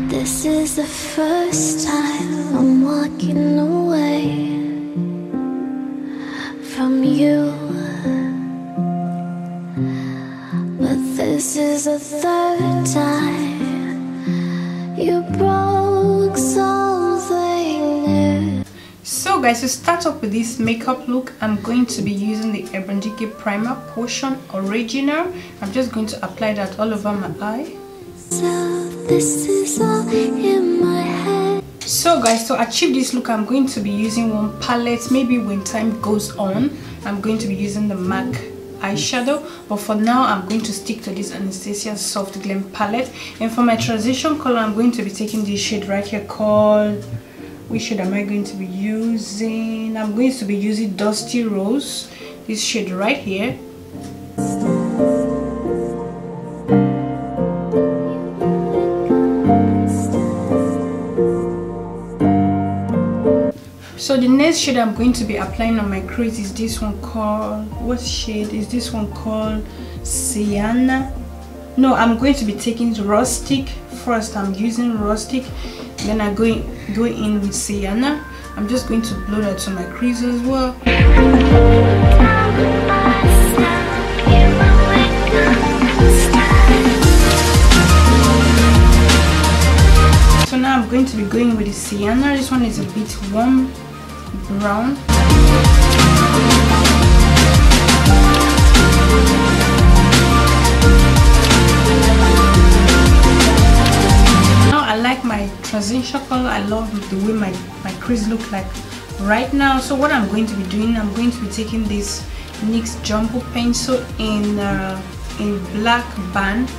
This is the first time I'm walking away from you, but this is the third time you broke something new. So guys, to start off with this makeup look, I'm going to be using the Urbandecay primer Potion Original. I'm just going to apply that all over my eye. So this is all in my head. So guys, to achieve this look, I'm going to be using one palette. Maybe when time goes on, I'm going to be using the MAC eyeshadow, but for now I'm going to stick to this Anastasia Soft Glam palette. And for my transition color, I'm going to be taking this shade right here called, which shade am I going to be using? I'm going to be using Dusty Rose, this shade right here. So the next shade I'm going to be applying on my crease is this one called, what shade is this one called? Sienna. No, I'm going to be taking Rustic first. I'm using Rustic, then I'm going in with Sienna. I'm just going to blow that to my crease as well. So now I'm going to be going with the Sienna. This one is a bit warm brown. Now I like my transition color. I love the way my crease look like right now. So what I'm going to be doing, I'm going to be taking this NYX Jumbo pencil in black band.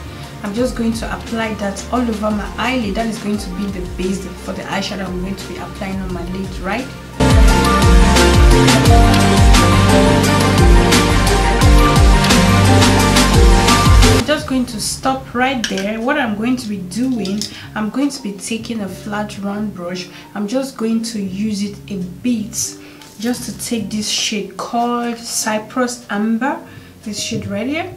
I'm just going to apply that all over my eyelid. That is going to be the base for the eyeshadow I'm going to be applying on my lid, right? I'm just going to stop right there. What I'm going to be doing, I'm going to be taking a flat round brush. I'm just going to use it a bit just to take this shade called Cypress Amber, this shade right here.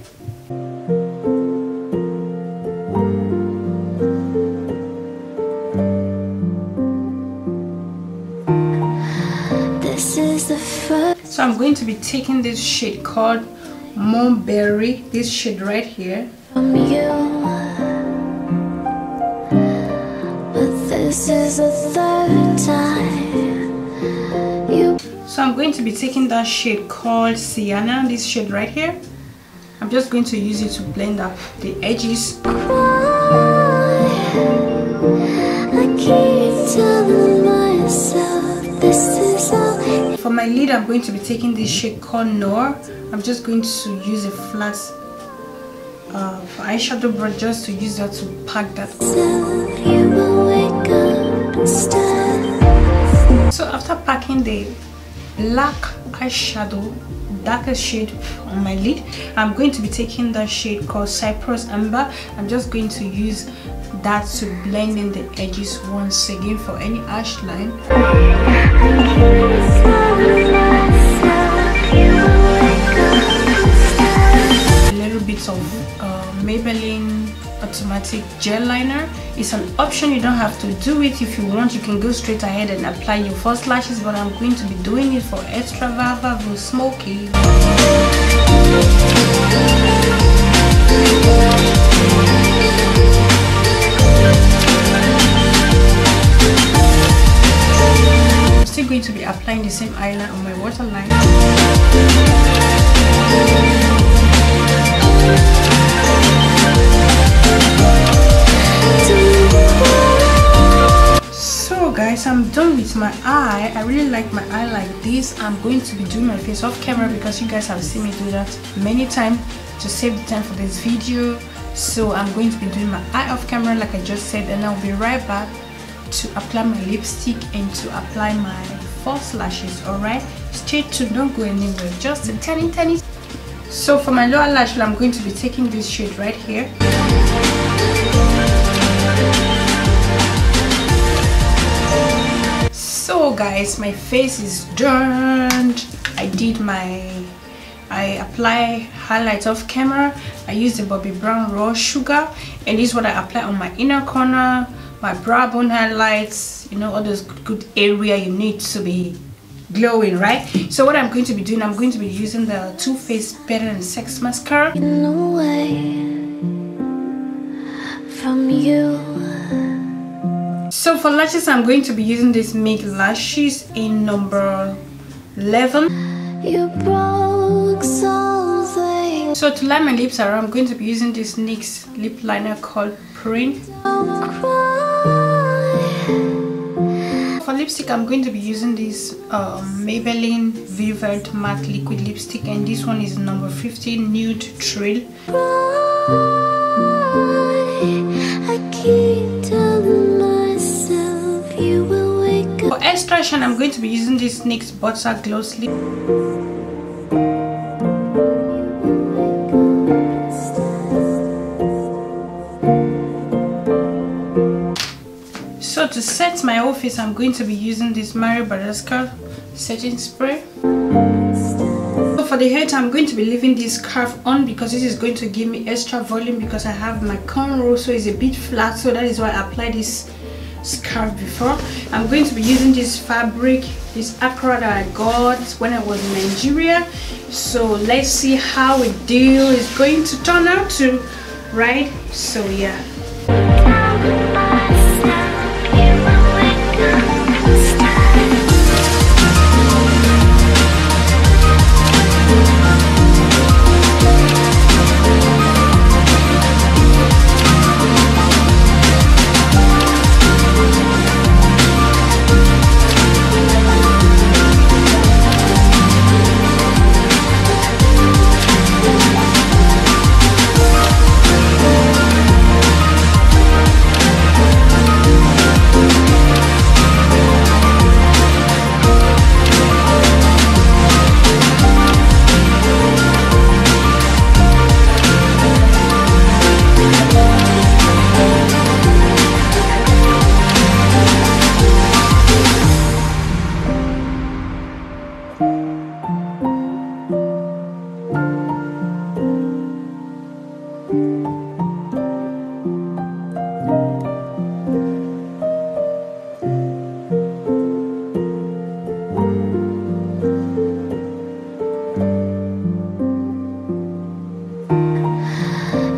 So I'm going to be taking this shade called Mulberry, this shade right here. From you, but this is the third time you. So I'm going to be taking that shade called Sienna, this shade right here. I'm just going to use it to blend up the edges. I keep telling myself this is all. For my lid, I'm going to be taking this shade called Noir. I'm just going to use a flat eyeshadow brush just to use that to pack that. So after packing the black eyeshadow, darker shade on my lid, I'm going to be taking that shade called Cypress Amber. I'm just going to use that to blend in the edges once again for any harsh line. A little bit of Maybelline automatic gel liner. It's an option, you don't have to do it. If you want, you can go straight ahead and apply your false lashes, but I'm going to be doing it for extra vibrant smoky. I'm still going to be applying the same eyeliner on my waterline. So guys, I'm done with my eye. I really like my eye like this. I'm going to be doing my face off camera because you guys have seen me do that many times to save the time for this video. So I'm going to be doing my eye off camera like I just said, and I'll be right back to apply my lipstick and to apply my false lashes. Alright, stay tuned, don't go anywhere, just a tiny. So for my lower lash, I'm going to be taking this shade right here. So guys, my face is done. I did my I apply highlights off camera. I use the Bobbi Brown Raw Sugar, and this is what I apply on my inner corner, my brow bone highlights, you know, all those good area you need to be glowing, right? So what I'm going to be doing, I'm going to be using the Too Faced Better Than Sex mascara. Away from you. So for lashes, I'm going to be using this Mink lashes in number 11. You broke something. So to line my lips around, I'm going to be using this NYX lip liner called Prin. Don't cry. For lipstick, I'm going to be using this Maybelline Vivid Matte Liquid Lipstick, and this one is number 15 Nude Trail. I keep telling myself you will wake up. For extra shine, I'm going to be using this NYX Butter Glow Slip. So to set my whole face, I'm going to be using this badescu setting spray. So for the head, I'm going to be leaving this scarf on because this is going to give me extra volume, because I have my cornrow, so it's a bit flat, so that is why I applied this scarf before. I'm going to be using this fabric, this Accra that I got when I was in Nigeria. So let's see how a deal is going to turn out to, right? So yeah.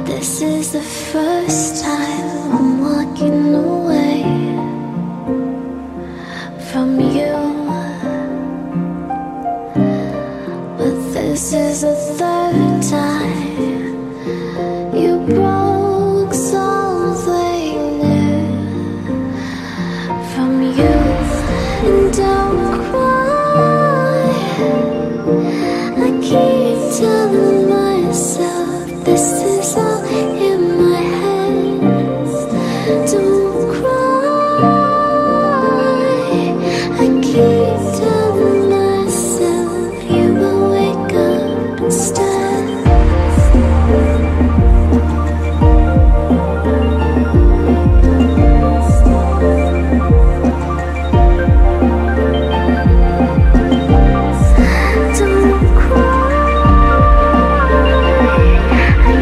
This is the first time I'm walking away from you, but this is the third time you broke something new from you. And don't cry, I keep telling myself this is all in my head. Don't cry, I keep telling myself you will wake up instead. Don't cry, I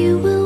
you will